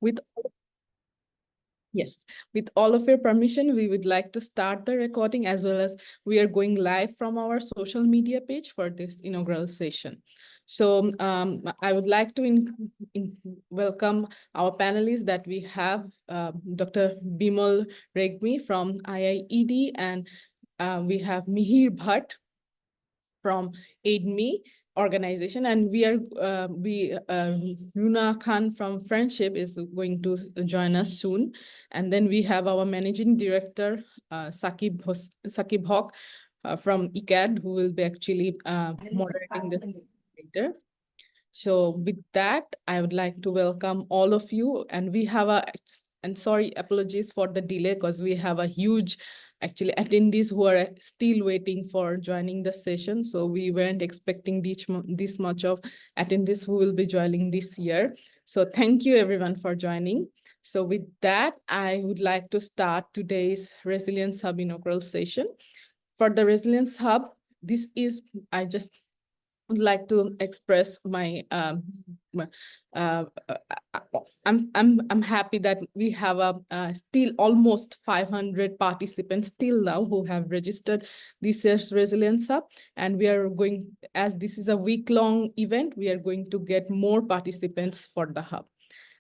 With Yes, with all of your permission, we would like to start the recording as well as we are going live from our social media page for this inaugural session. So I would like to welcome our panelists that we have Dr. Bimal Regmi from IIED and we have Mihir Bhatt from AidMe organization, and Runa Khan from Friendship is going to join us soon, and then we have our managing director Sakib Haq from ICAD, who will be actually moderating this later. So with that, I would like to welcome all of you, and we have and sorry, apologies for the delay because we have a huge actually attendees who are still waiting for joining the session. So we weren't expecting this much of attendees who will be joining this year. So thank you everyone for joining. So with that, I would like to start today's Resilience Hub inaugural session. For the Resilience Hub, I just would like to express my I'm happy that we have still almost 500 participants till now who have registered this year's Resilience Hub, and we are going, as this is a week-long event, we are going to get more participants for the hub.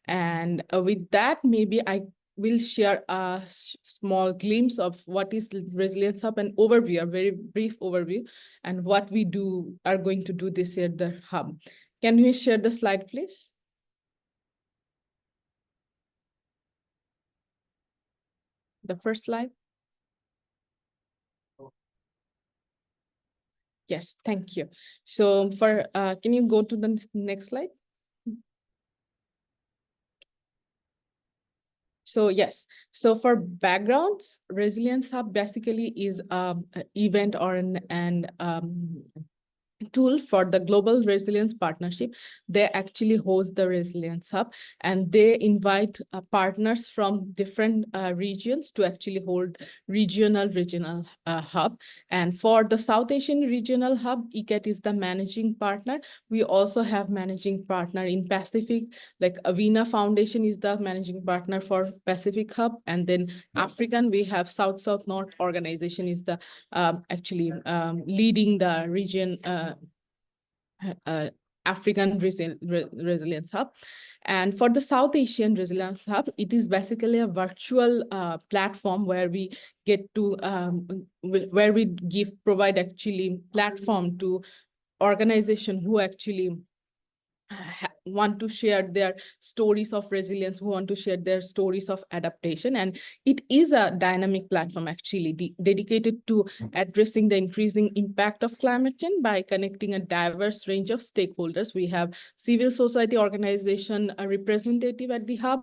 And with that, maybe I will share a small glimpse of what is Resilience Hub, an overview, a very brief overview, and what we are going to do this year at the hub. Can we share the slide, please? The first slide. Yes, thank you. So can you go to the next slide? So yes, so for backgrounds, Resilience Hub basically is an event or an tool for the Global Resilience Partnership. They actually host the Resilience Hub, and they invite partners from different regions to actually hold regional hub. And for the South Asian Regional Hub, ICAT is the managing partner. We also have managing partner in Pacific, like Avina Foundation is the managing partner for Pacific Hub. And then African, we have South-South-North organization is the actually leading the region African Resilience Hub. And for the South Asian Resilience Hub, it is basically a virtual platform where we get to, where we provide actually platform to organization who actually want to share their stories of resilience, who want to share their stories of adaptation. And it is a dynamic platform actually dedicated to addressing the increasing impact of climate change by connecting a diverse range of stakeholders. We have civil society organization, a representative at the hub,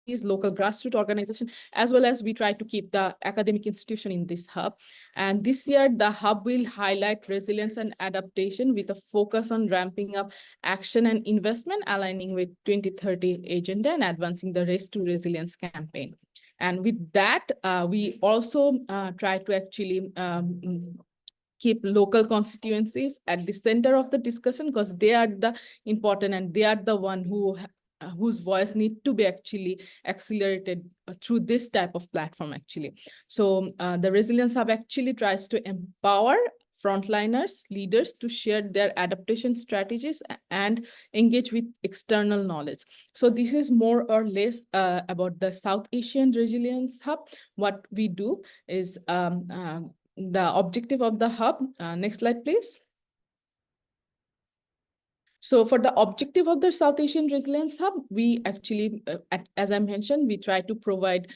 is local grassroots organization, as well as we try to keep the academic institution in this hub. And this year, the hub will highlight resilience and adaptation with a focus on ramping up action and investment, aligning with 2030 agenda and advancing the Race to Resilience campaign. And with that, we also try to actually keep local constituencies at the center of the discussion, because they are the important and they are the one whose voice need to be actually accelerated through this type of platform actually. So the Resilience Hub actually tries to empower frontliners, leaders to share their adaptation strategies and engage with external knowledge. So this is more or less about the South Asian Resilience Hub. What we do is the objective of the hub. Next slide, please. So for the objective of the South Asian Resilience Hub, we actually, as I mentioned, we try to provide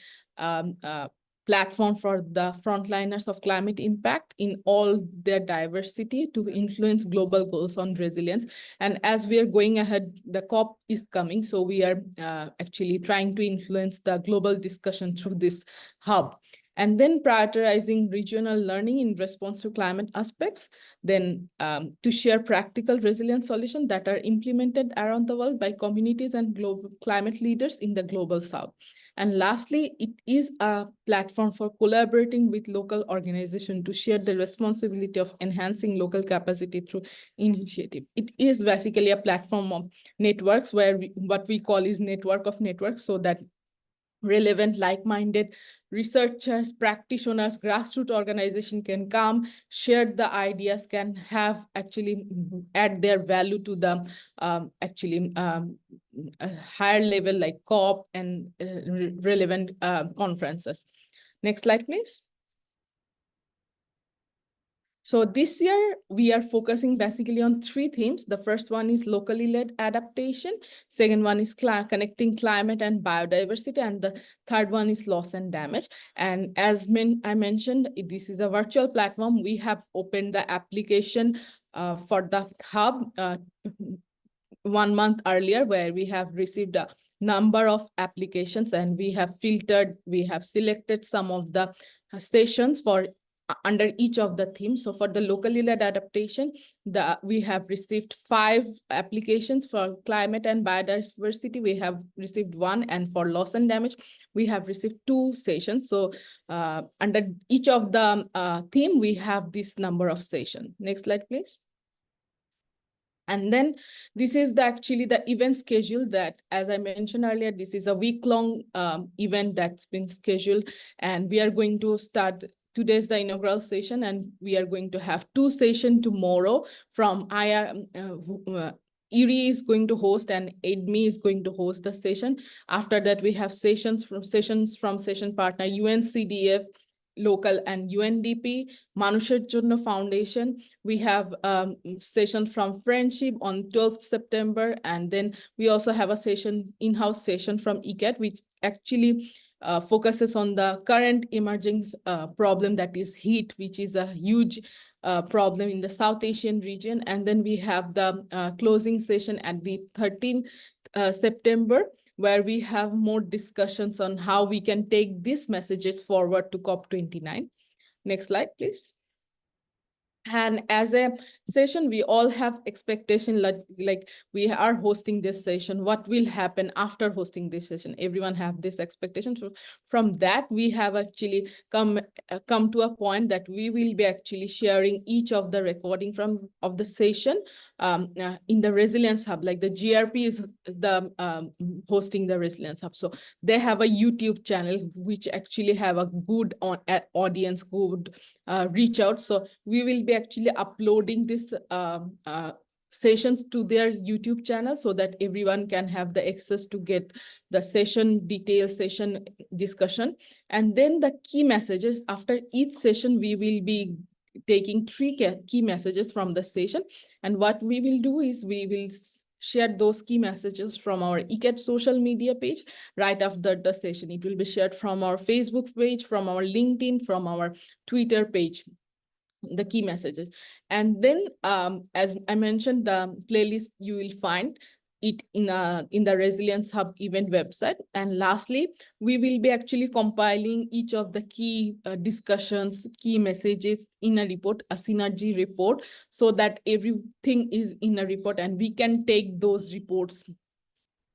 platform for the frontliners of climate impact in all their diversity to influence global goals on resilience. And as we are going ahead, the COP is coming. So we are actually trying to influence the global discussion through this hub. and then prioritizing regional learning in response to climate aspects, then to share practical resilience solutions that are implemented around the world by communities and global climate leaders in the global south. And lastly, it is a platform for collaborating with local organizations to share the responsibility of enhancing local capacity through initiative. It is basically a platform of networks where what we call is network of networks, so that relevant, like-minded researchers, practitioners, grassroots organization can come, share the ideas, can have actually add their value to the a higher level like COP and relevant conferences. Next slide, please. So this year, we are focusing basically on three themes. The first one is locally led adaptation. Second one is connecting climate and biodiversity. And the third one is loss and damage. And as I mentioned, this is a virtual platform. We have opened the application for the hub 1 month earlier, where we have received a number of applications, and we have selected some of the sessions for under each of the themes. So for the locally led adaptation, we have received 5 applications. For climate and biodiversity, we have received 1, and for loss and damage, we have received 2 sessions. So under each of the theme, we have this number of sessions. Next slide, please. And then this is actually the event schedule that, as I mentioned earlier, this is a week-long event that's been scheduled, and we are going to start. Today's the inaugural session, and we are going to have 2 sessions tomorrow from IRI is going to host, and AIDME is going to host the session. After that, we have sessions from session partner UNCDF, local and UNDP, Manusher Jonno Foundation. We have session from Friendship on 12th September. And then we also have a session, in-house session from ICAT, which actually focuses on the current emerging problem, that is heat, which is a huge problem in the South Asian region. And then we have the closing session at the 13th September, where we have more discussions on how we can take these messages forward to COP29. Next slide, please. And as a session, we all have expectation, like we are hosting this session. What will happen after hosting this session? Everyone have this expectation. So from that, we have actually come to a point that we will be actually sharing each of the recording of the session in the Resilience Hub. Like the GRP is the hosting the Resilience Hub. So they have a YouTube channel, which actually have a good audience, good reach out. So we will be actually uploading this sessions to their YouTube channel, so that everyone can have the access to get the session details, session discussion. And then the key messages after each session, we will be taking 3 key messages from the session. And what we will do is we will share those key messages from our ICAT social media page right after the session. It will be shared from our Facebook page, from our LinkedIn, from our Twitter page, the key messages. And then as I mentioned, the playlist, you will find it in the Resilience Hub event website. And lastly, we will be actually compiling each of the key discussions, key messages in a report, a synergy report, so that everything is in a report, and we can take those reports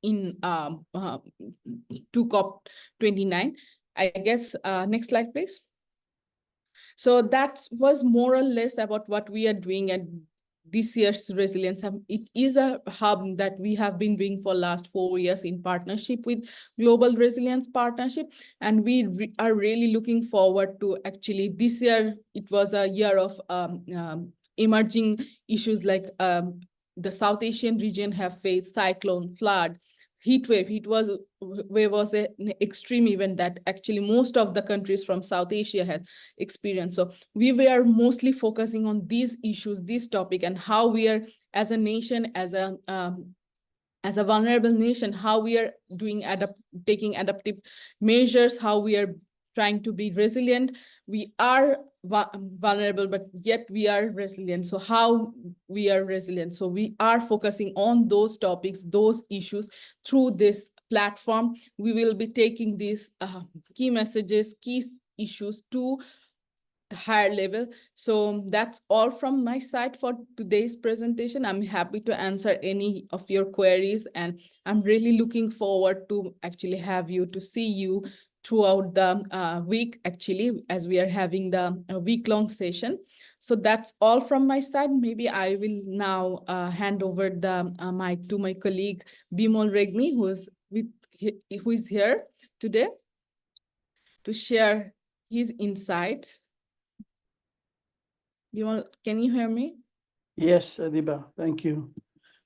in to COP29. I guess next slide, please. So that was more or less about what we are doing at this year's Resilience Hub. It is a hub that we have been doing for last 4 years in partnership with Global Resilience Partnership. And we are really looking forward to actually this year. It was a year of emerging issues like the South Asian region have faced cyclone, flood, heat wave. Heat wave was an extreme event that actually most of the countries from South Asia had experienced. So we were mostly focusing on these issues, this topic, and how we are as a nation, as a vulnerable nation, how we are doing taking adaptive measures, how we are trying to be resilient. We are vulnerable, but yet we are resilient. So how we are resilient? So we are focusing on those topics, those issues through this platform. We will be taking these key messages, key issues to higher level. So that's all from my side for today's presentation. I'm happy to answer any of your queries, and I'm really looking forward to actually have you to see you throughout the week, actually, as we are having the week-long session. So that's all from my side. Maybe I will now hand over the mic to my colleague Bimol Regmi, who is here today to share his insights. Can you hear me? Yes, Adiba, thank you.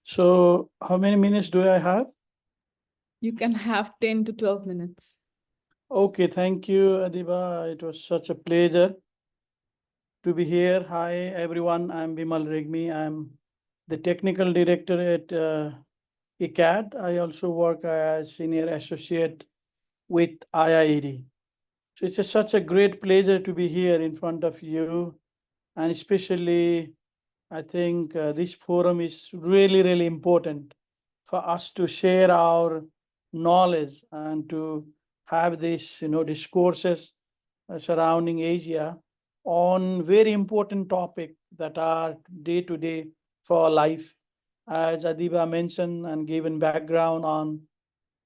So how many minutes do I have? You can have 10 to 12 minutes. Okay, thank you, Adiba. It was such a pleasure to be here. Hi, everyone. I'm Bimal Regmi. I'm the technical director at ICAD. I also work as senior associate with IIED. So it's such a great pleasure to be here in front of you. And especially, I think this forum is really, really important for us to share our knowledge and to have this, discourses surrounding Asia on very important topic that are day to day for life. As Adiba mentioned and given background on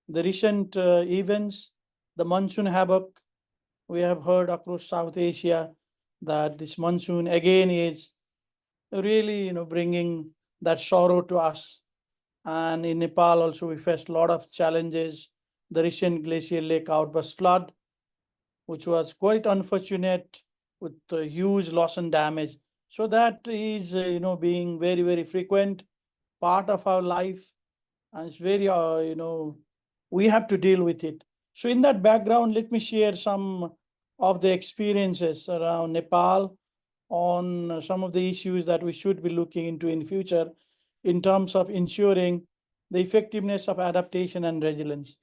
the recent events, the monsoon havoc we have heard across South Asia, that this monsoon again is really, bringing that sorrow to us. And in Nepal also we faced a lot of challenges. The recent glacial lake outburst flood, which was quite unfortunate with huge loss and damage. So that is, being very, very frequent part of our life, and it's very, we have to deal with it. So in that background, let me share some of the experiences around Nepal on some of the issues that we should be looking into in future in terms of ensuring the effectiveness of adaptation and resilience.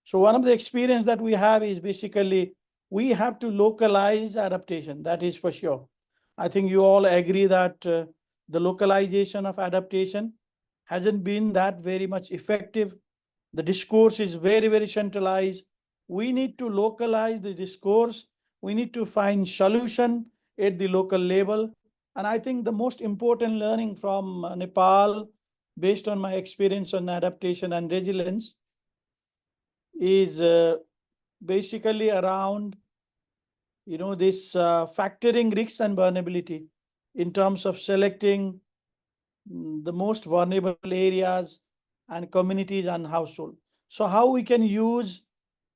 So one of the experience that we have is basically we have to localize adaptation. That is for sure. I think you all agree that the localization of adaptation hasn't been that very much effective. The discourse is very, very centralized. We need to localize the discourse. We need to find solution at the local level. And I think the most important learning from Nepal, based on my experience on adaptation and resilience, is basically around, this factoring risks and vulnerability in terms of selecting the most vulnerable areas and communities and household. So how we can use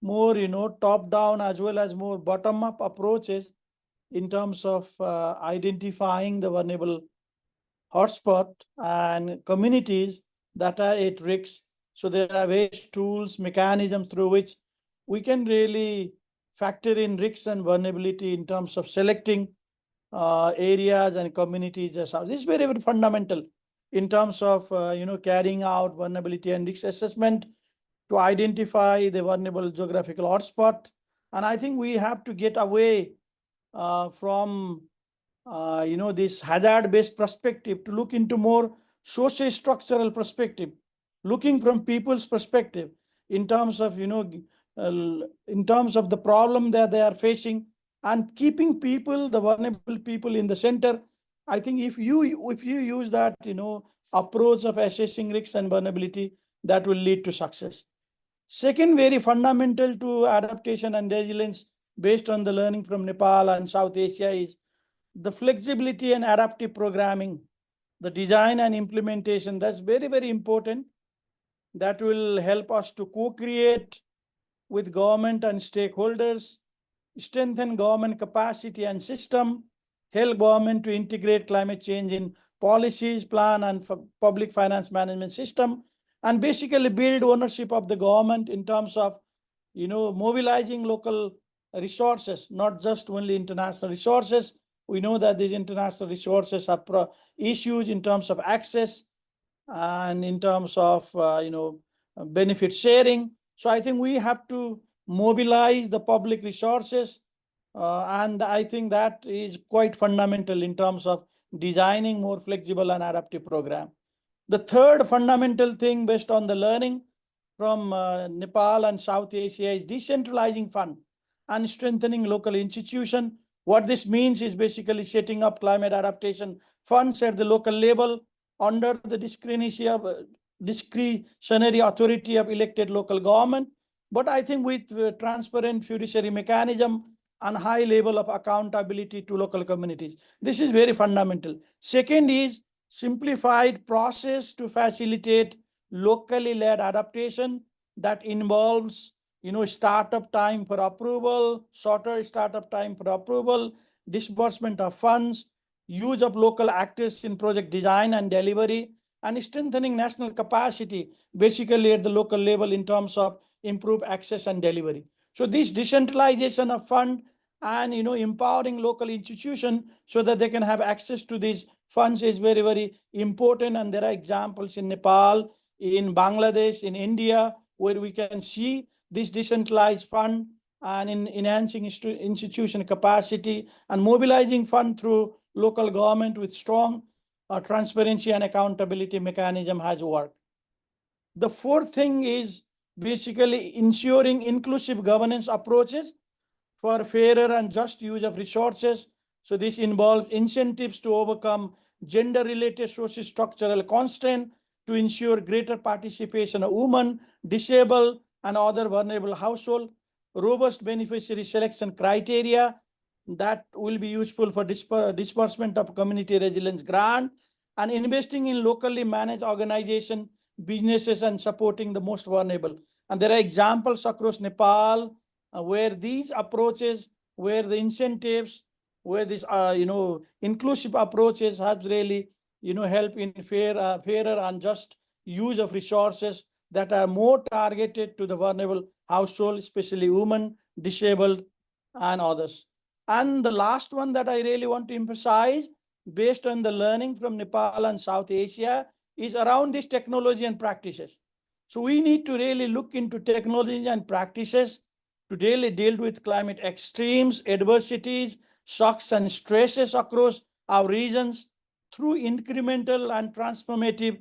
more, top down as well as more bottom up approaches in terms of identifying the vulnerable hotspot and communities that are at risk. So there are various tools, mechanisms through which we can really factor in risks and vulnerability in terms of selecting areas and communities. This is very, very fundamental in terms of carrying out vulnerability and risk assessment to identify the vulnerable geographical hotspot. And I think we have to get away from this hazard-based perspective to look into more socio-structural perspective, looking from people's perspective in terms of in terms of the problem that they are facing, and keeping people, the vulnerable people, in the center. I think if you use that approach of assessing risks and vulnerability, that will lead to success. Second, very fundamental to adaptation and resilience, based on the learning from Nepal and South Asia, is the flexibility and adaptive programming, the design and implementation. That's very, very important. That will help us to co-create with government and stakeholders, strengthen government capacity and system, help government to integrate climate change in policies, plan, and public finance management system, and basically build ownership of the government in terms of mobilizing local resources, not just only international resources. We know that these international resources have issues in terms of access and in terms of benefit sharing. So I think we have to mobilize the public resources, and I think that is quite fundamental in terms of designing more flexible and adaptive program. The third fundamental thing, based on the learning from Nepal and South Asia, is decentralizing fund and strengthening local institution. What this means is basically setting up climate adaptation funds at the local level under the discretionary authority of elected local government. But I think with transparent fiduciary mechanism and high level of accountability to local communities. This is very fundamental. Second is simplified process to facilitate locally led adaptation that involves startup time for approval, shorter startup time for approval, disbursement of funds, use of local actors in project design and delivery, and strengthening national capacity, basically at the local level in terms of improved access and delivery. So this decentralization of fund and empowering local institution so that they can have access to these funds is very, very important. And there are examples in Nepal, in Bangladesh, in India, where we can see this decentralized fund and in enhancing institution capacity and mobilizing fund through local government with strong transparency and accountability mechanism has worked. The fourth thing is basically ensuring inclusive governance approaches for fairer and just use of resources. So this involves incentives to overcome gender-related social structural constraints to ensure greater participation of women, disabled, and other vulnerable households, robust beneficiary selection criteria that will be useful for disbursement of community resilience grant, and investing in locally managed organization, businesses, and supporting the most vulnerable. And there are examples across Nepal where these approaches, where the incentives, where this inclusive approaches have really help in fairer and just use of resources that are more targeted to the vulnerable household, especially women, disabled, and others. And the last one that I really want to emphasize, based on the learning from Nepal and South Asia, is around this technology and practices. So we need to really look into technology and practices to really deal with climate extremes, adversities, shocks, and stresses across our regions through incremental and transformative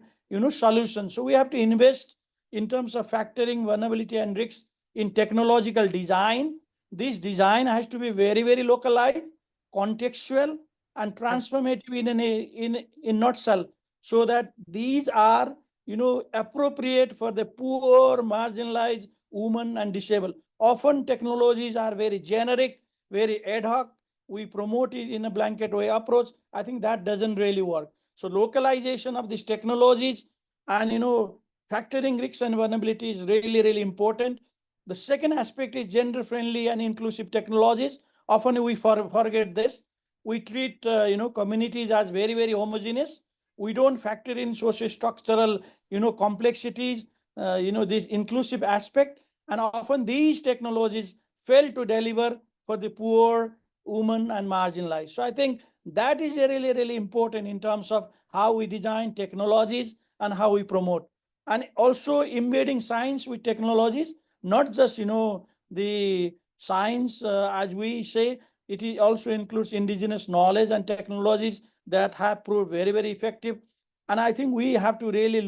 solutions. So we have to invest in terms of factoring vulnerability and risks in technological design. This design has to be very, very localized, contextual, and transformative in nutshell, so that these are appropriate for the poor, marginalized, women, and disabled. Often technologies are very generic, very ad hoc. We promote it in a blanket way approach. I think that doesn't really work. So localization of these technologies and factoring risks and vulnerability is really, really important. The second aspect is gender-friendly and inclusive technologies. Often we forget this. We treat communities as very, very homogeneous. We don't factor in socio-structural complexities, this inclusive aspect. And often these technologies fail to deliver for the poor, women, and marginalized. So I think that is really, really important in terms of how we design technologies and how we promote. And also embedding science with technologies, not just the science as we say, it also includes indigenous knowledge and technologies that have proved very, very effective. And I think we have to really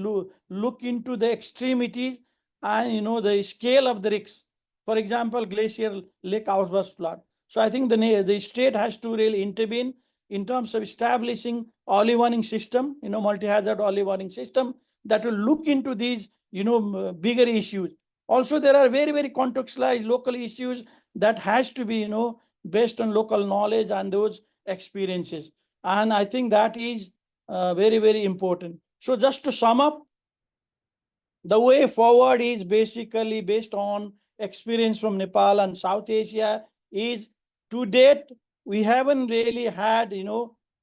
look into the extremities and the scale of the risks. For example, glacier lake outburst flood. So I think the state has to really intervene in terms of establishing early warning system, multi-hazard early warning system that will look into these bigger issues. Also, there are very, very contextualized local issues that has to be based on local knowledge and those experiences. And I think that is very, very important. So just to sum up, the way forward is basically based on experience from Nepal and South Asia. Is to date, we haven't really had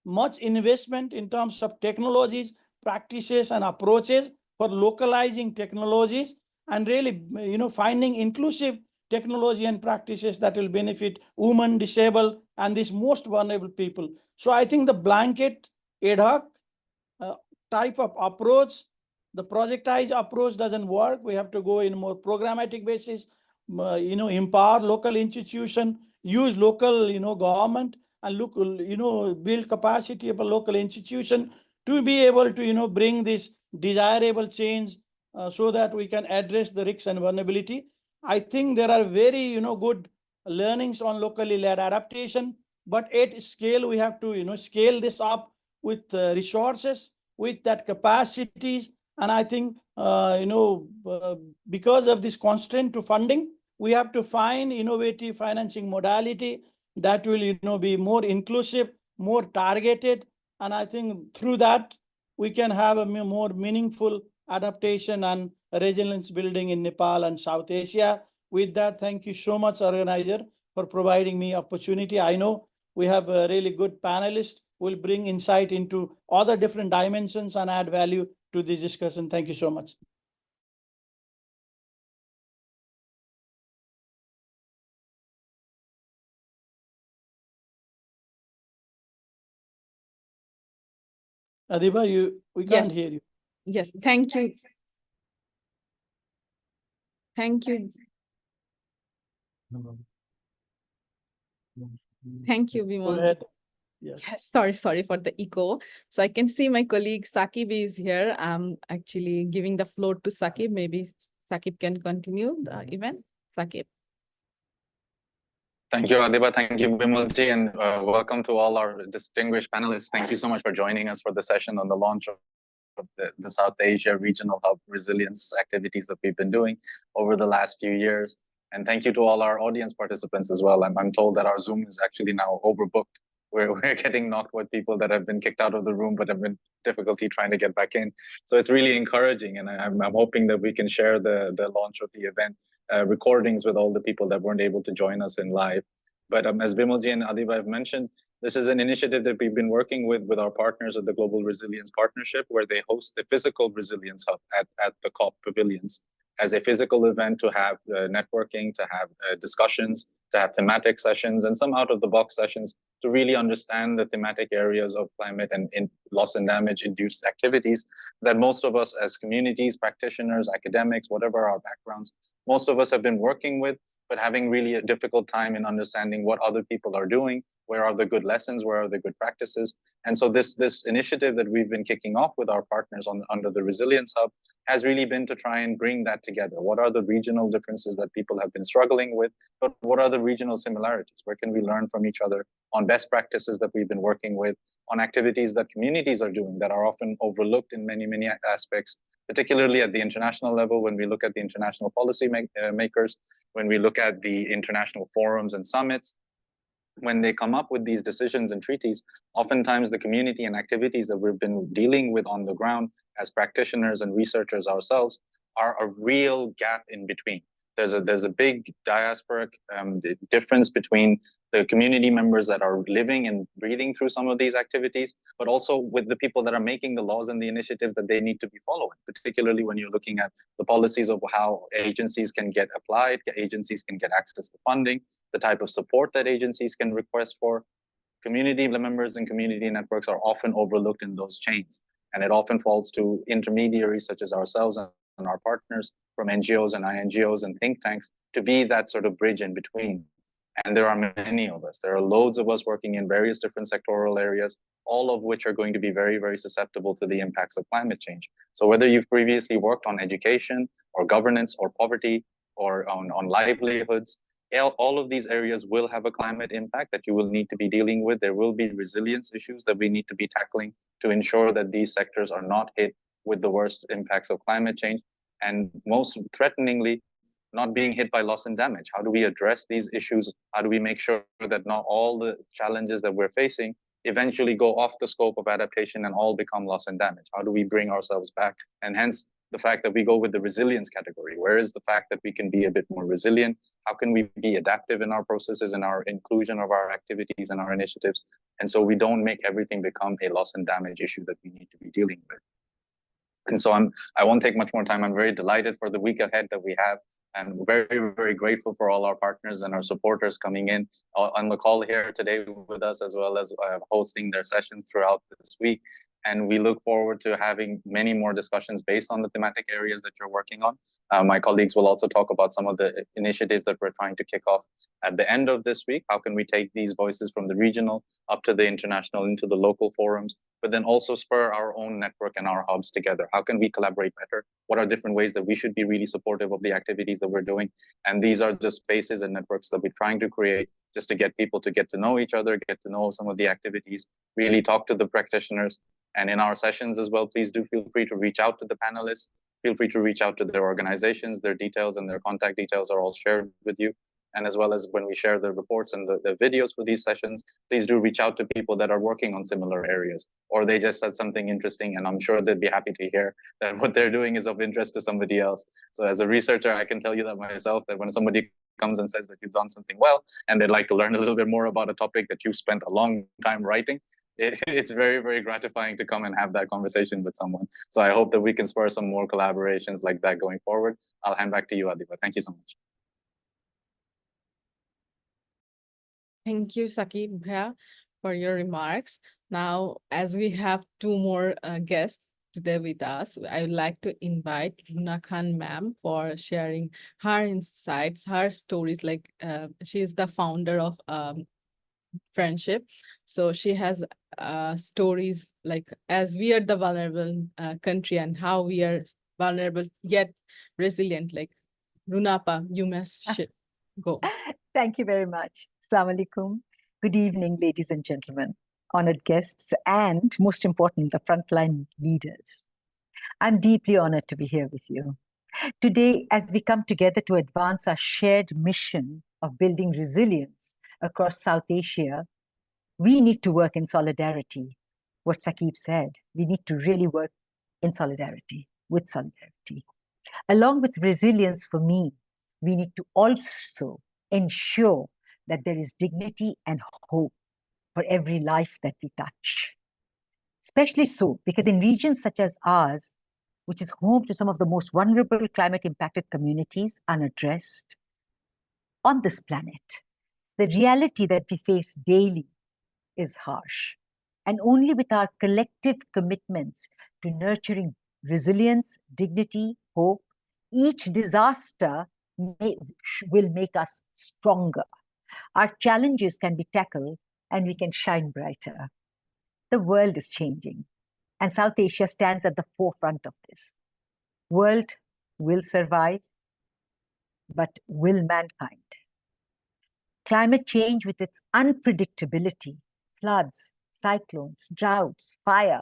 much investment in terms of technologies, practices, and approaches for localizing technologies and really finding inclusive technology and practices that will benefit women, disabled, and these most vulnerable people. So I think the blanket ad hoc type of approach, the projectized approach doesn't work. We have to go in more programmatic basis, empower local institution, use local government, and look build capacity of a local institution to be able to bring this desirable change so that we can address the risks and vulnerability. I think there are very good learnings on locally led adaptation, but at scale, we have to, scale this up with resources, with that capacities. And I think, because of this constraint to funding, we have to find innovative financing modality that will, be more inclusive, more targeted. And I think through that, we can have a more meaningful adaptation and resilience building in Nepal and South Asia. With that, thank you so much, organizer, for providing me opportunity. I know we have a really good panelist who will bring insight into other different dimensions and add value to this discussion. Thank you so much. Adiba, we Yes. can't hear you. Yes, thank you. Thank you. Thank you, Go Vimal. ahead. Yes. Yes, sorry for the echo. So I can see my colleague Sakib is here. I'm actually giving the floor to Sakib. Maybe Sakib can continue the event. Sakib. Thank you, Adiba. Thank you, Bimalji, and welcome to all our distinguished panelists. Thank you so much for joining us for the session on the launch of the South Asia Regional Hub resilience activities that we've been doing over the last few years. And thank you to all our audience participants as well. I'm told that our Zoom is actually now overbooked. We're getting knocked with people that have been kicked out of the room but have been difficulty trying to get back in. So it's really encouraging, and I'm hoping that we can share the launch of the event recordings with all the people that weren't able to join us in live. But as Bimalji and Adiba have mentioned, this is an initiative that we've been working with our partners at the Global Resilience Partnership, where they host the physical resilience hub at the COP pavilions as a physical event to have networking, to have discussions, to have thematic sessions, and some out-of-the-box sessions to really understand the thematic areas of climate and loss and damage induced activities that most of us as communities, practitioners, academics, whatever our backgrounds, most of us have been working with, but having really a difficult time in understanding what other people are doing, where are the good lessons, where are the good practices. And so this initiative that we've been kicking off with our partners under the Resilience Hub has really been to try and bring that together. What are the regional differences that people have been struggling with, but what are the regional similarities? Where can we learn from each other on best practices that we've been working with, on activities that communities are doing that are often overlooked in many aspects, particularly at the international level, when we look at the international policy makers, when we look at the international forums and summits, when they come up with these decisions and treaties, oftentimes the community and activities that we've been dealing with on the ground as practitioners and researchers ourselves are a real gap in between. There's a big diasporic difference between the community members that are living and breathing through some of these activities, but also with the people that are making the laws and the initiatives that they need to be following, particularly when you're looking at the policies of how agencies can get applied, agencies can get access to funding, the type of support that agencies can request for. Community members and community networks are often overlooked in those chains. And it often falls to intermediaries such as ourselves and our partners from NGOs and INGOs and think tanks to be that sort of bridge in between. And there are many of us. There are loads of us working in various different sectoral areas, all of which are going to be very susceptible to the impacts of climate change. So whether you've previously worked on education or governance or poverty or on livelihoods, all of these areas will have a climate impact that you will need to be dealing with. There will be resilience issues that we need to be tackling to ensure that these sectors are not hit with the worst impacts of climate change. And most threateningly, not being hit by loss and damage. How do we address these issues? How do we make sure that not all the challenges that we're facing eventually go off the scope of adaptation and all become loss and damage? How do we bring ourselves back? And hence the fact that we go with the resilience category. Where is the fact that we can be a bit more resilient? How can we be adaptive in our processes and our inclusion of our activities and our initiatives? And so we don't make everything become a loss and damage issue that we need to be dealing with. And so I won't take much more time. I'm very delighted for the week ahead that we have. And very grateful for all our partners and our supporters coming in on the call here today with us, as well as hosting their sessions throughout this week. And we look forward to having many more discussions based on the thematic areas that you're working on. My colleagues will also talk about some of the initiatives that we're trying to kick off at the end of this week. How can we take these voices from the regional up to the international into the local forums, but then also spur our own network and our hubs together? How can we collaborate better? What are different ways that we should be really supportive of the activities that we're doing? And these are just spaces and networks that we're trying to create just to get people to get to know each other, get to know some of the activities, really talk to the practitioners. And in our sessions as well, please do feel free to reach out to the panelists. Feel free to reach out to their organizations. Their details and their contact details are all shared with you. And as well as when we share the reports and the videos for these sessions, please do reach out to people that are working on similar areas, or they just said something interesting, and I'm sure they'd be happy to hear that what they're doing is of interest to somebody else. So as a researcher, I can tell you that myself, that when somebody comes and says that you've done something well, and they'd like to learn a little bit more about a topic that you've spent a long time writing, it's very, very gratifying to come and have that conversation with someone. So I hope that we can spur some more collaborations like that going forward. I'll hand back to you, Adiba. Thank you so much. Thank you, Sakib Bhaiya, for your remarks. Now, as we have two more guests today with us, I would like to invite Runa Khan ma'am for sharing her insights, her stories. Like she is the founder of Friendship. So she has stories like as we are the vulnerable country and how we are vulnerable yet resilient. Like Runapa, you must go. Thank you very much. Assalamu alaikum. Good evening, ladies and gentlemen, honored guests, and most important, the frontline leaders. I'm deeply honored to be here with you. Today, as we come together to advance our shared mission of building resilience across South Asia, we need to work in solidarity. What Sakib said, we need to really work in solidarity, with solidarity. Along with resilience for me, we need to also ensure that there is dignity and hope for every life that we touch. Especially so, because in regions such as ours, which is home to some of the most vulnerable climate-impacted communities unaddressed on this planet, the reality that we face daily is harsh. And only with our collective commitments to nurturing resilience, dignity, hope, each disaster will make us stronger. Our challenges can be tackled and we can shine brighter. The world is changing, and South Asia stands at the forefront of this. World will survive, but will mankind? Climate change with its unpredictability, floods, cyclones, droughts, fire,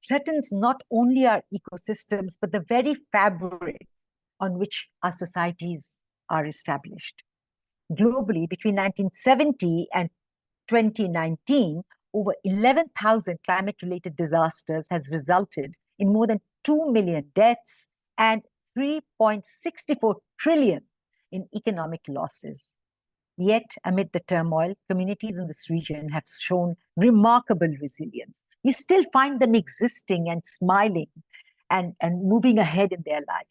threatens not only our ecosystems, but the very fabric on which our societies are established. Globally, between 1970 and 2019, over 11,000 climate-related disasters has resulted in more than 2 million deaths and 3.64 trillion in economic losses. Yet, amid the turmoil, communities in this region have shown remarkable resilience. You still find them existing and smiling and moving ahead in their life.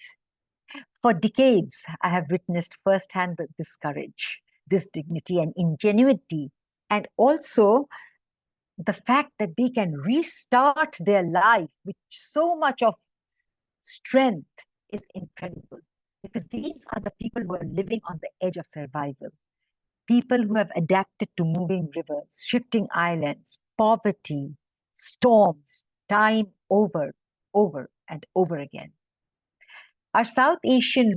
For decades, I have witnessed firsthand this courage, this dignity and ingenuity, and also the fact that they can restart their life with so much of strength is incredible, because these are the people who are living on the edge of survival. People who have adapted to moving rivers, shifting islands, poverty, storms, time over and over again. Our South Asian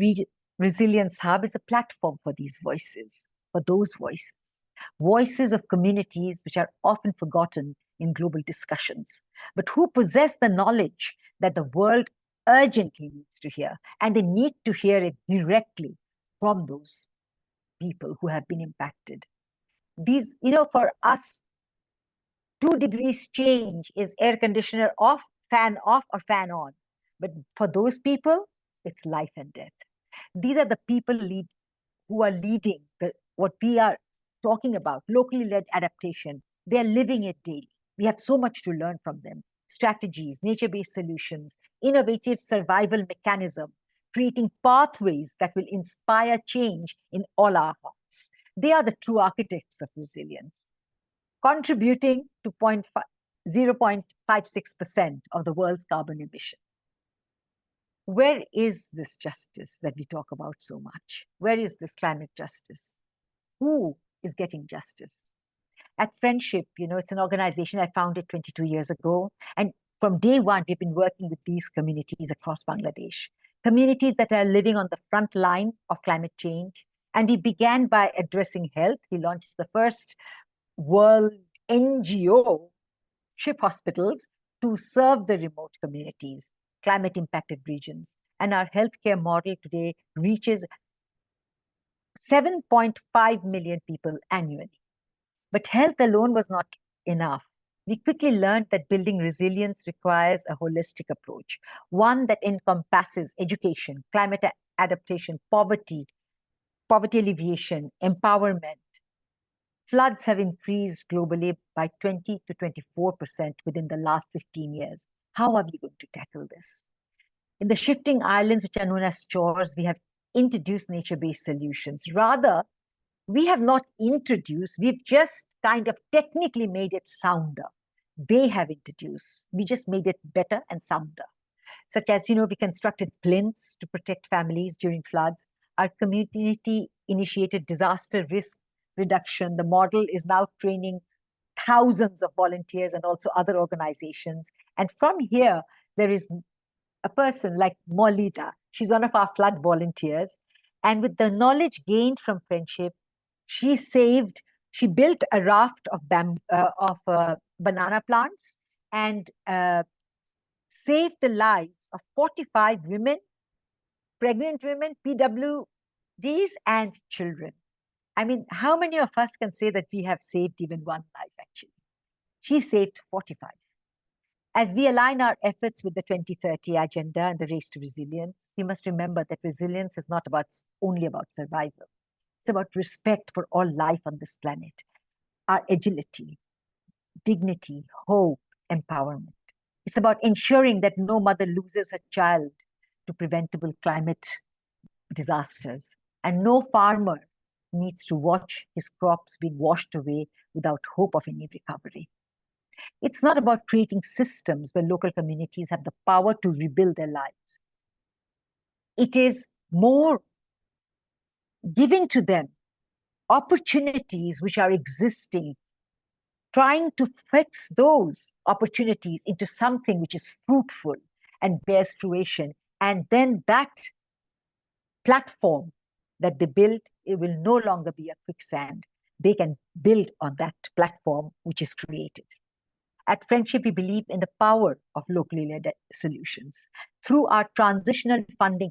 Resilience Hub is a platform for these voices, for those voices. Voices of communities which are often forgotten in global discussions, but who possess the knowledge that the world urgently needs to hear, and they need to hear it directly from those people who have been impacted. These, for us, 2 degrees change is air conditioner off, or fan on. But for those people, it's life and death. These are the people who are leading what we are talking about, locally led adaptation. They're living it daily. We have so much to learn from them. Strategies, nature-based solutions, innovative survival mechanism, creating pathways that will inspire change in all our hearts. They are the true architects of resilience, contributing to 0.5 5-6% of the world's carbon emission. Where is this justice that we talk about so much? Where is this climate justice? Who is getting justice? At Friendship, it's an organization I founded 22 years ago. And from day one, we've been working with these communities across Bangladesh, communities that are living on the front line of climate change. And we began by addressing health. We launched the first world NGO, ship hospitals, to serve the remote communities, climate impacted regions. And our healthcare model today reaches 7.5 million people annually. But health alone was not enough. We quickly learned that building resilience requires a holistic approach, one that encompasses education, climate adaptation, poverty alleviation, empowerment. Floods have increased globally by 20 to 24% within the last 15 years. How are we going to tackle this? In the shifting islands, which are known as shores, we have introduced nature-based solutions. Rather, we have not introduced, we've just kind of technically made it sounder. They have introduced, we just made it better and sounder. Such as, we constructed plinths to protect families during floods. Our community-initiated disaster risk reduction, the model is now training thousands of volunteers and also other organizations. And from here, there is a person like Molida. She's one of our flood volunteers. And with the knowledge gained from Friendship, she built a raft of banana plants and saved the lives of 45 women, pregnant women, PWDs, and children. I mean, how many of us can say that we have saved even one life, actually? She saved 45. As we align our efforts with the 2030 agenda and the race to resilience, we must remember that resilience is not only about survival. It's about respect for all life on this planet, our agility, dignity, hope, empowerment. It's about ensuring that no mother loses her child to preventable climate disasters, and no farmer needs to watch his crops being washed away without hope of any recovery. It's not about creating systems where local communities have the power to rebuild their lives. It is more giving to them opportunities which are existing, trying to fix those opportunities into something which is fruitful and bears fruition. And then that platform that they build, it will no longer be a quicksand. They can build on that platform which is created. At Friendship, we believe in the power of locally led solutions. Through our transitional funding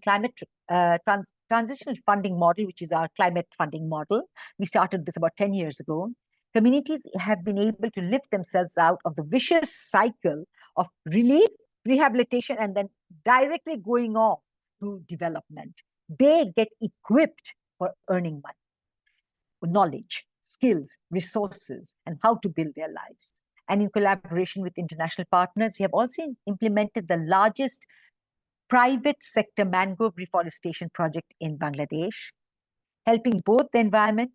transitional funding model, which is our climate funding model, we started this about 10 years ago. Communities have been able to lift themselves out of the vicious cycle of relief, rehabilitation, and then directly going on to development. They get equipped for earning money, knowledge, skills, resources, and how to build their lives. And in collaboration with international partners, we have also implemented the largest private sector mangrove reforestation project in Bangladesh, helping both the environment,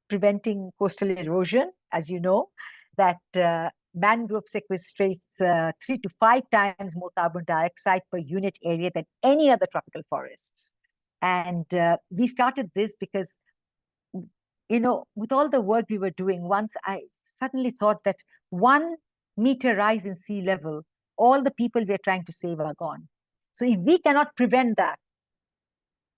preventing coastal erosion. As you know, that mangrove sequestrates 3 to 5 times more carbon dioxide per unit area than any other tropical forests. And we started this because, with all the work we were doing, once I suddenly thought that 1 meter rise in sea level, all the people we are trying to save are gone. So if we cannot prevent that,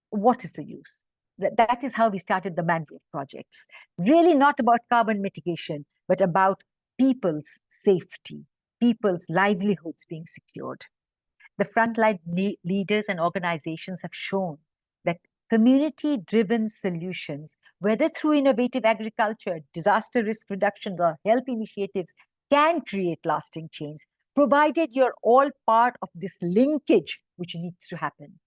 what is the use? That is how we started the mangrove projects. Really not about carbon mitigation, but about people's safety, people's livelihoods being secured. The frontline leaders and organizations have shown that community-driven solutions, whether through innovative agriculture, disaster risk reduction, or health initiatives, can create lasting change, provided you're all part of this linkage which needs to happen.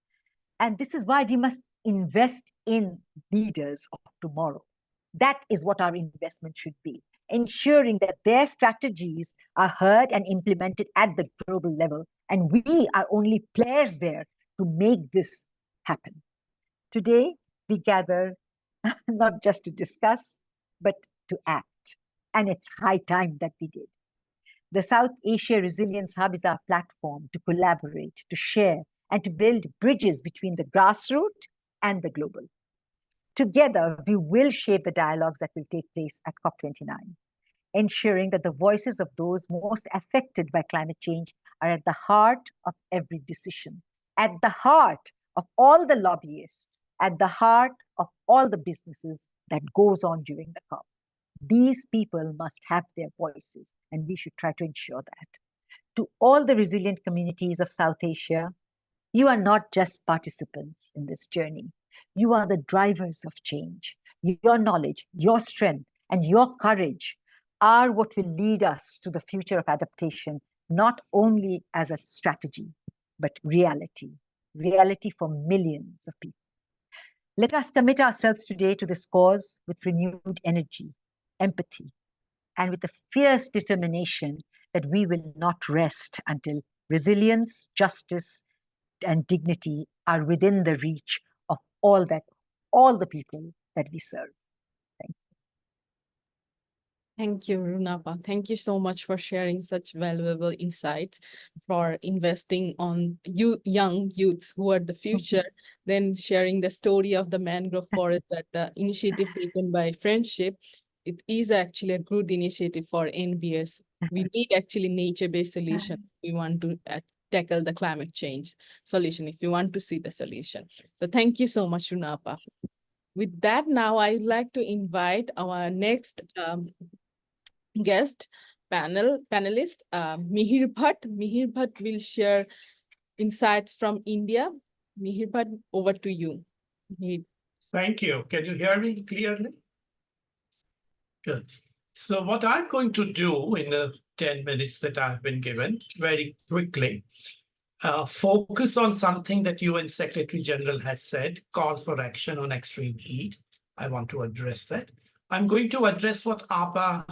And this is why we must invest in leaders of tomorrow. That is what our investment should be, ensuring that their strategies are heard and implemented at the global level. And we are only players there to make this happen. Today, we gather not just to discuss, but to act. And it's high time that we did. The South Asia Resilience Hub is our platform to collaborate, to share, and to build bridges between the grassroots and the global. Together, we will shape the dialogues that will take place at COP29, ensuring that the voices of those most affected by climate change are at the heart of every decision, at the heart of all the lobbyists, at the heart of all the businesses that goes on during the COP. These people must have their voices, and we should try to ensure that. To all the resilient communities of South Asia, you are not just participants in this journey. You are the drivers of change. Your knowledge, your strength, and your courage are what will lead us to the future of adaptation, not only as a strategy, but reality. Reality for millions of people. Let us commit ourselves today to this cause with renewed energy, empathy, and with a fierce determination that we will not rest until resilience, justice, and dignity are within the reach of all the people that we serve. Thank you, Runapa. Thank you so much for sharing such valuable insights, for investing on young youths who are the future, then sharing the story of the mangrove forest, that the initiative taken by Friendship. It is actually a good initiative for NBS. We need actually nature-based solution if we want to tackle the climate change solution, if you want to see the solution. So thank you so much, Runapa. With that, now I'd like to invite our next guest panelist, Mihir Bhatt. Mihir Bhatt will share insights from India. Mihir Bhatt, over to you. Mihir. Thank you. Can you hear me clearly? Good. So what I'm going to do in the 10 minutes that I've been given, very quickly, focus on something that UN Secretary General has said, call for action on extreme heat. I want to address that. I'm going to address what Adiba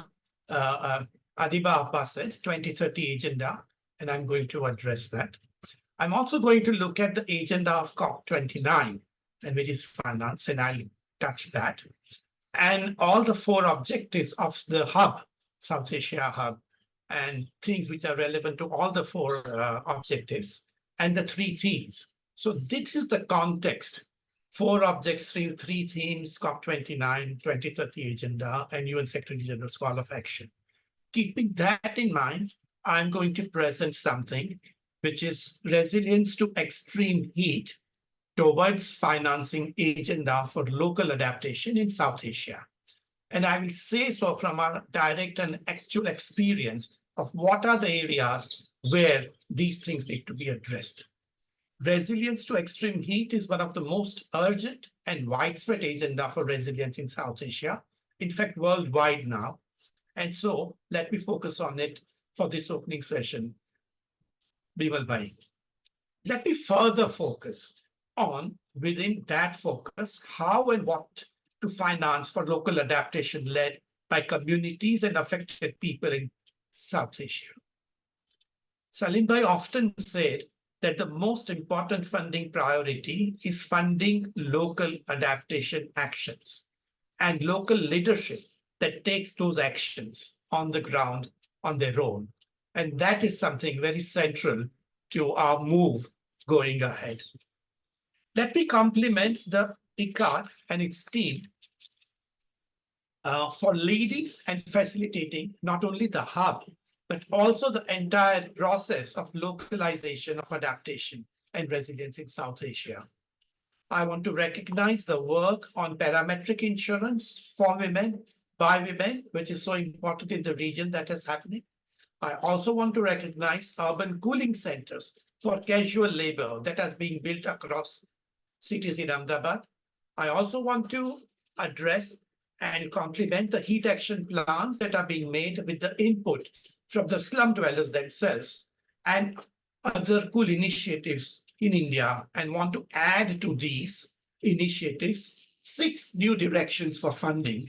Appa said, 2030 agenda, and I'm going to address that. I'm also going to look at the agenda of COP29, and which is finance, and I'll touch that. And all the 4 objectives of the hub, South Asia hub, and things which are relevant to all the 4 objectives, and the 3 themes. So this is the context. 4 objects, 3 themes, COP29, 2030 agenda, and UN Secretary General's call of action. Keeping that in mind, I'm going to present something which is resilience to extreme heat towards financing agenda for local adaptation in South Asia. And I will say so from our direct and actual experience of what are the areas where these things need to be addressed. Resilience to extreme heat is one of the most urgent and widespread agenda for resilience in South Asia, in fact, worldwide now. And so let me focus on it for this opening session, Bimal Bhai. Let me further focus on, within that focus, how and what to finance for local adaptation led by communities and affected people in South Asia. Salim Bhai often said that the most important funding priority is funding local adaptation actions and local leadership that takes those actions on the ground on their own. And that is something very central to our move going ahead. Let me compliment the ICAR and its team for leading and facilitating not only the hub, but also the entire process of localization of adaptation and resilience in South Asia. I want to recognize the work on parametric insurance for women, by women, which is so important in the region that is happening. I also want to recognize urban cooling centers for casual labor that has been built across cities in Ahmedabad. I also want to address and complement the heat action plans that are being made with the input from the slum dwellers themselves and other cool initiatives in India, and want to add to these initiatives 6 new directions for funding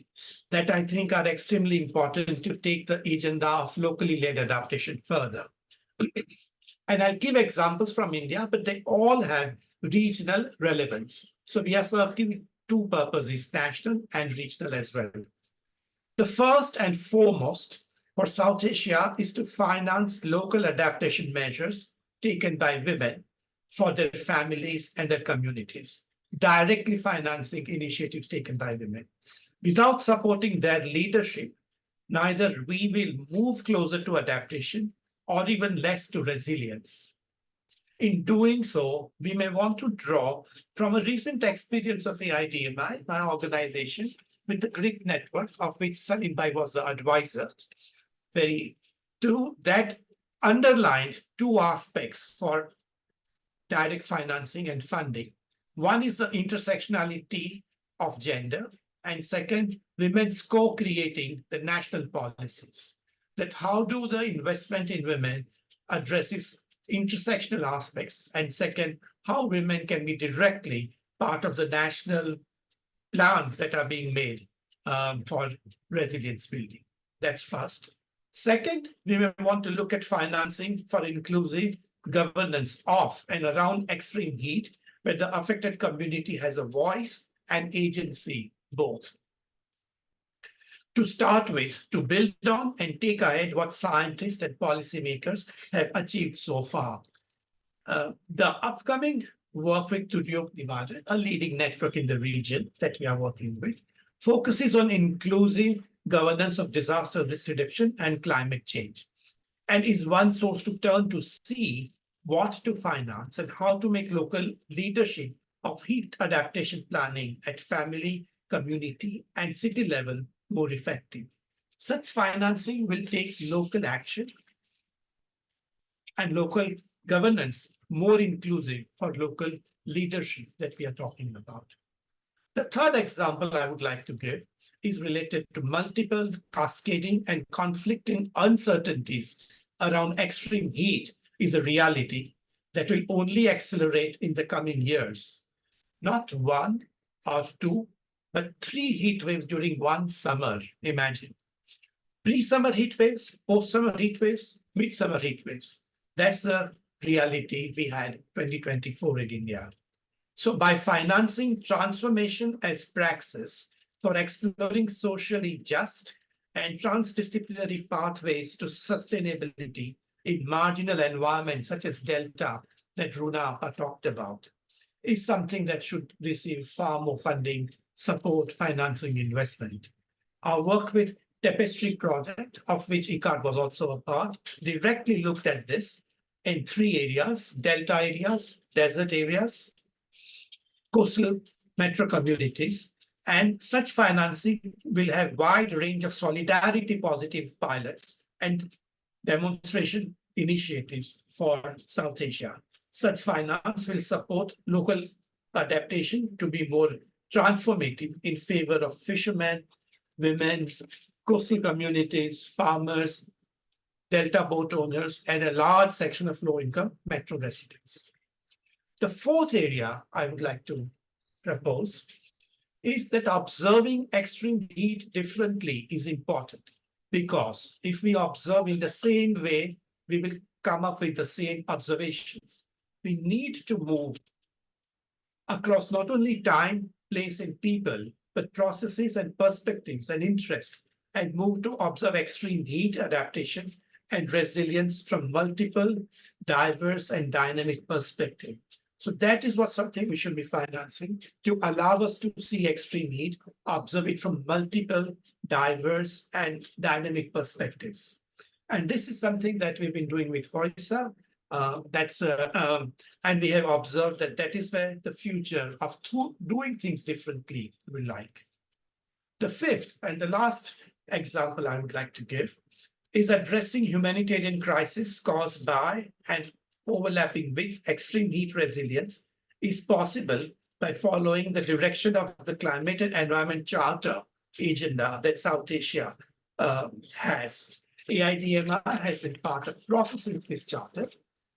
that I think are extremely important to take the agenda of locally led adaptation further. And I'll give examples from India, but they all have regional relevance. So we are serving 2 purposes, national and regional as well. The first and foremost for South Asia is to finance local adaptation measures taken by women for their families and their communities, directly financing initiatives taken by women. Without supporting their leadership, neither we will move closer to adaptation or even less to resilience. In doing so, we may want to draw from a recent experience of AIDMI, my organization, with the Greek network, of which Salim Bhai was the advisor, that underlined two aspects for direct financing and funding. One is the intersectionality of gender, and second, women's co-creating the national policies. That how do the investment in women addresses intersectional aspects, and second, how women can be directly part of the national plans that are being made for resilience building. That's first. Second, we may want to look at financing for inclusive governance of and around extreme heat, where the affected community has a voice and agency both. To start with, to build on and take ahead what scientists and policymakers have achieved so far. The upcoming work with Tudyok Nivaran, a leading network in the region that we are working with, focuses on inclusive governance of disaster risk reduction and climate change, and is one source to turn to see what to finance and how to make local leadership of heat adaptation planning at family, community, and city level more effective. Such financing will take local action and local governance more inclusive for local leadership that we are talking about. The third example I would like to give is related to multiple cascading and conflicting uncertainties around extreme heat is a reality that will only accelerate in the coming years. Not one or two, but 3 heat waves during one summer, imagine. Pre-summer heat waves, post-summer heat waves, mid-summer heat waves. That's the reality we had 2024 in India. So by financing transformation as praxis for exploring socially just and transdisciplinary pathways to sustainability in marginal environments such as Delta that Runa talked about, is something that should receive far more funding, support, financing, investment. Our work with Tapestry project, of which ICAR was also a part, directly looked at this in 3 areas: Delta areas, desert areas, coastal metro communities, and such financing will have wide range of solidarity positive pilots and demonstration initiatives for South Asia. Such finance will support local adaptation to be more transformative in favor of fishermen, women, coastal communities, farmers, delta boat owners, and a large section of low-income metro residents. The fourth area I would like to propose is that observing extreme heat differently is important, because if we observe in the same way, we will come up with the same observations. We need to move across not only time, place, and people, but processes and perspectives and interests, and move to observe extreme heat adaptation and resilience from multiple, diverse, and dynamic perspectives. So that is what something we should be financing, to allow us to see extreme heat, observe it from multiple, diverse, and dynamic perspectives. And this is something that we've been doing with HOISA. And we have observed that that is where the future of doing things differently will like. The fifth and the last example I would like to give is addressing humanitarian crisis caused by and overlapping with extreme heat resilience is possible by following the direction of the Climate and Environment Charter agenda that South Asia has. AIDMI has been part of processing this charter,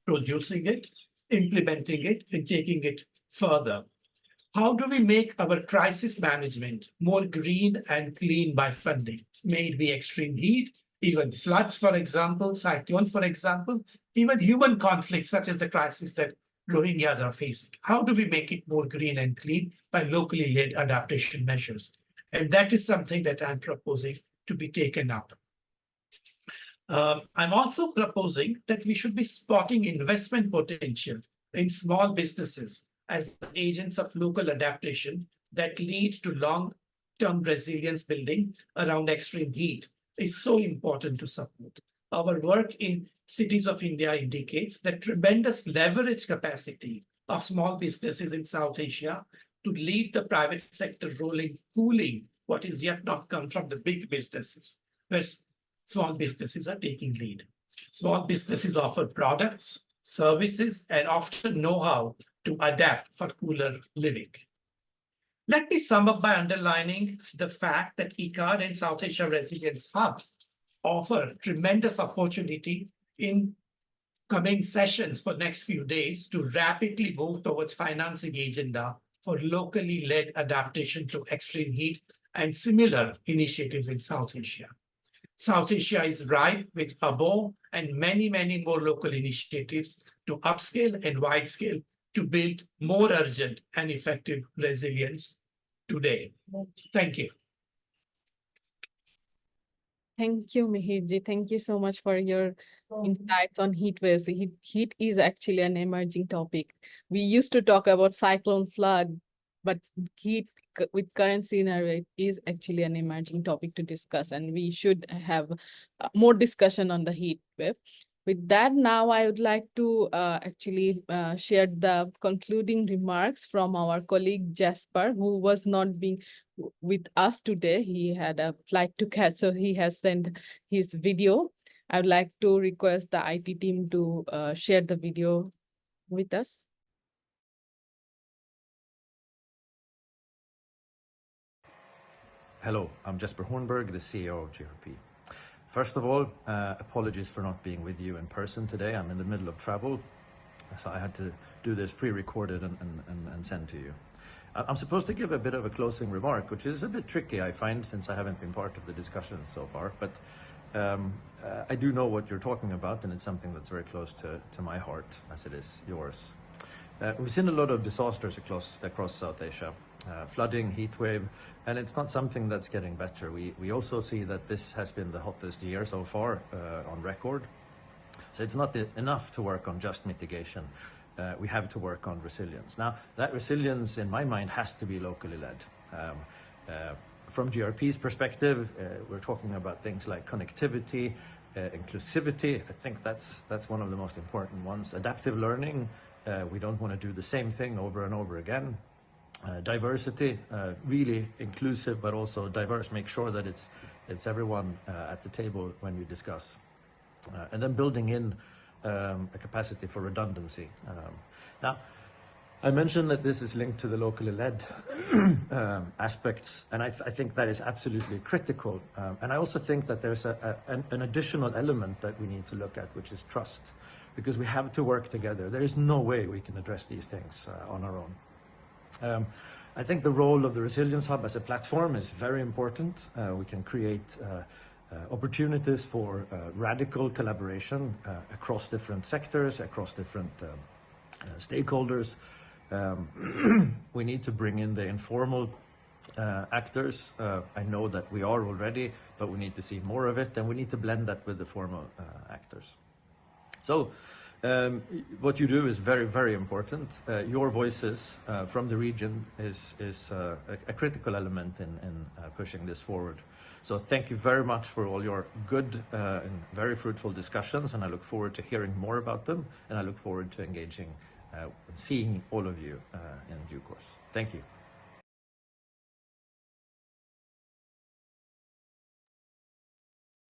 producing it, implementing it, and taking it further. How do we make our crisis management more green and clean by funding? May it be extreme heat, even floods, for example, cyclone, for example, even human conflicts such as the crisis that Rohingyas are facing. How do we make it more green and clean by locally led adaptation measures? And that is something that I'm proposing to be taken up. I'm also proposing that we should be spotting investment potential in small businesses as agents of local adaptation that lead to long-term resilience building around extreme heat is so important to support. Our work in Cities of India indicates that tremendous leverage capacity of small businesses in South Asia to lead the private sector role in cooling what is yet not come from the big businesses, where small businesses are taking lead. Small businesses offer products, services, and often know-how to adapt for cooler living. Let me sum up by underlining the fact that ICAR and South Asia Resilience Hub offer tremendous opportunity in coming sessions for next few days to rapidly move towards financing agenda for locally led adaptation to extreme heat and similar initiatives in South Asia. South Asia is ripe with ABO and many, many more local initiatives to upscale and wide scale to build more urgent and effective resilience today. Thank you. Thank you, Mihirji. Thank you so much for your insights on heat waves. Heat is actually an emerging topic. We used to talk about cyclone flood, but heat with current scenario is actually an emerging topic to discuss, and we should have more discussion on the heat wave. With that, now I would like to actually share the concluding remarks from our colleague Jasper, who was not being with us today. He had a flight to catch, so he has sent his video. I would like to request the IT team to share the video with us. Hello, I'm Jesper Hornberg, the CEO of GRP. First of all, apologies for not being with you in person today. I'm in the middle of travel, so I had to do this pre-recorded and send to you. I'm supposed to give a bit of a closing remark, which is a bit tricky, I find, since I haven't been part of the discussions so far, but I do know what you're talking about, and it's something that's very close to my heart, as it is yours. We've seen a lot of disasters across South Asia, flooding, heat wave, and it's not something that's getting better. We also see that this has been the hottest year so far on record. So it's not enough to work on just mitigation. We have to work on resilience. Now, that resilience, in my mind, has to be locally led. From GRP's perspective, we're talking about things like connectivity, inclusivity. I think that's one of the most important ones. Adaptive learning. We don't want to do the same thing over and over again. Diversity, really inclusive, but also diverse. Make sure that it's everyone at the table when we discuss. And then building in a capacity for redundancy. Now, I mentioned that this is linked to the locally led aspects, and I think that is absolutely critical. And I also think that there's an additional element that we need to look at, which is trust, because we have to work together. There is no way we can address these things on our own. I think the role of the Resilience Hub as a platform is very important. We can create opportunities for radical collaboration across different sectors, across different stakeholders. We need to bring in the informal actors. I know that we are already, but we need to see more of it, and we need to blend that with the formal actors. So what you do is very, very important. Your voices from the region is a critical element in pushing this forward. So thank you very much for all your good and very fruitful discussions, and I look forward to hearing more about them, and I look forward to engaging and seeing all of you in due course. Thank you.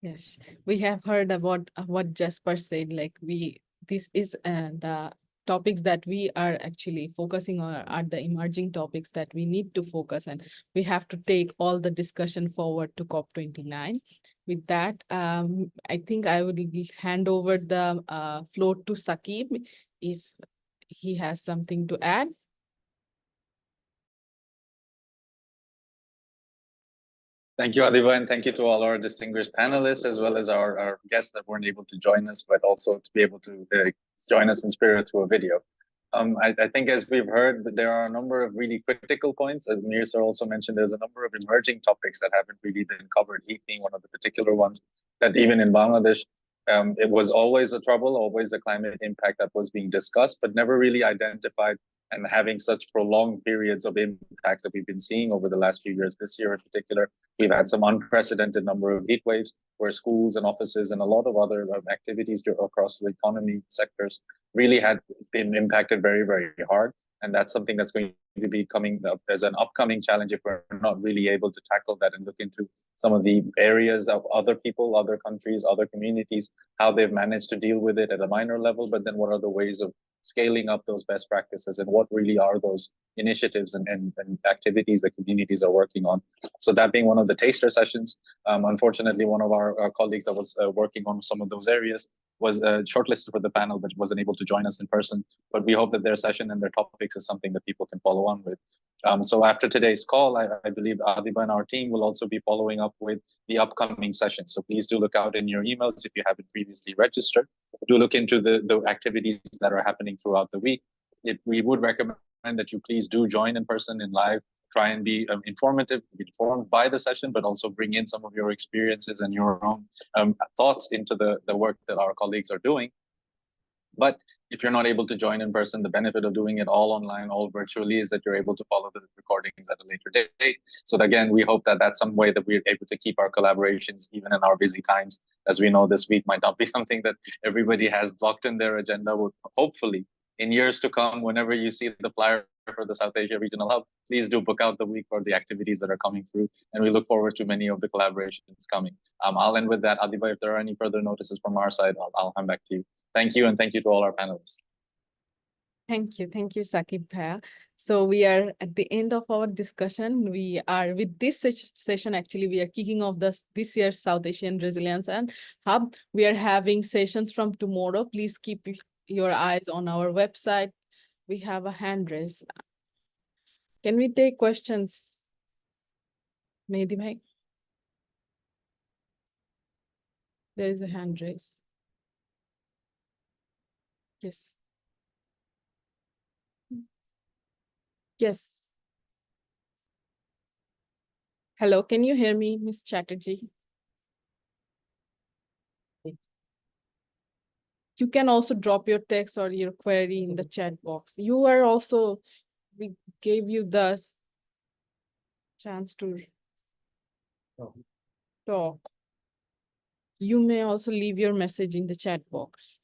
Yes, we have heard about what Jasper said. Like this is the topics that we are actually focusing on are the emerging topics that we need to focus, and we have to take all the discussion forward to COP29. With that, I think I would hand over the floor to Saqib if he has something to add. Thank you, Adiba, and thank you to all our distinguished panelists, as well as our guests that weren't able to join us, but also to be able to join us in spirit through a video. I think, as we've heard, that there are a number of really critical points. As Mir sir also mentioned, there's a number of emerging topics that haven't really been covered, heat being one of the particular ones that even in Bangladesh, It was always a trouble, always a climate impact that was being discussed, but never really identified, and having such prolonged periods of impacts that we've been seeing over the last few years. This year in particular, we've had some unprecedented number of heat waves where schools and offices and a lot of other activities across the economy sectors really had been impacted very, very hard. And that's something that's going to be coming up as an upcoming challenge if we're not really able to tackle that and look into some of the areas of other people, other countries, other communities, how they've managed to deal with it at a minor level, but then what are the ways of scaling up those best practices and what really are those initiatives and activities that communities are working on. So that being one of the taster sessions, unfortunately, one of our colleagues that was working on some of those areas was shortlisted for the panel, but wasn't able to join us in person. But we hope that their session and their topics is something that people can follow on with. So after today's call, I believe Adiba and our team will also be following up with the upcoming session. So please do look out in your emails if you haven't previously registered. Do look into the activities that are happening throughout the week. We would recommend that you please do join in person in live, try and be informative, be informed by the session, but also bring in some of your experiences and your own thoughts into the work that our colleagues are doing. But if you're not able to join in person, the benefit of doing it all online, all virtually, is that you're able to follow the recordings at a later date. So again, we hope that that's some way that we're able to keep our collaborations even in our busy times. As we know, this week might not be something that everybody has blocked in their agenda. Would hopefully, in years to come, whenever you see the flyer for the South Asia Regional Hub, please do book out the week for the activities that are coming through. And we look forward to many of the collaborations coming. I'll end with that. Adiba, if there are any further notices from our side, I'll hand back to you. Thank you, and thank you to all our panelists. Thank you, Saqib Bhaiya. So we are at the end of our discussion. We are with this session, actually, we are kicking off this year's South Asian Resilience and Hub. We are having sessions from tomorrow. Please keep your eyes on our website. We have a hand raise. Can we take questions? Mehdi bhai? There is a hand raise. Yes. Yes. Hello, can you hear me, Ms. Chatterjee? You can also drop your text or your query in the chat box. You are also, we gave you the chance to talk. You may also leave your message in the chat box.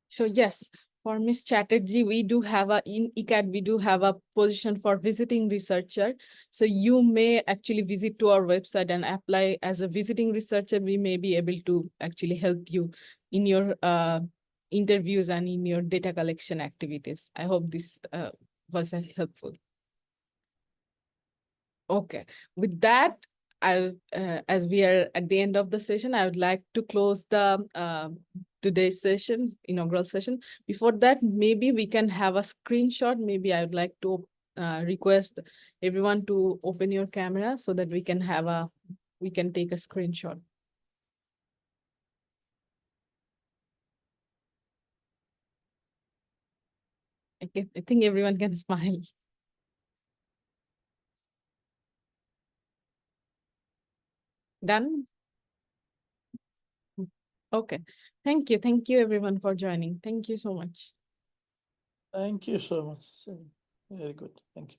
So yes, for Ms. Chatterjee, we do have in ICAD, we do have a position for visiting researcher. So you may actually visit to our website and apply as a visiting researcher. We may be able to actually help you in your interviews and in your data collection activities. I hope this was helpful. Okay, with that, as we are at the end of the session, I would like to close the today's session, inaugural session. Before that, maybe we can have a screenshot. Maybe I would like to request everyone to open your camera so that we can take a screenshot. Okay, I think everyone can smile. Done? Okay. Thank you. Thank you everyone for joining. Thank you so much. Thank you so much. Very good. Thank you.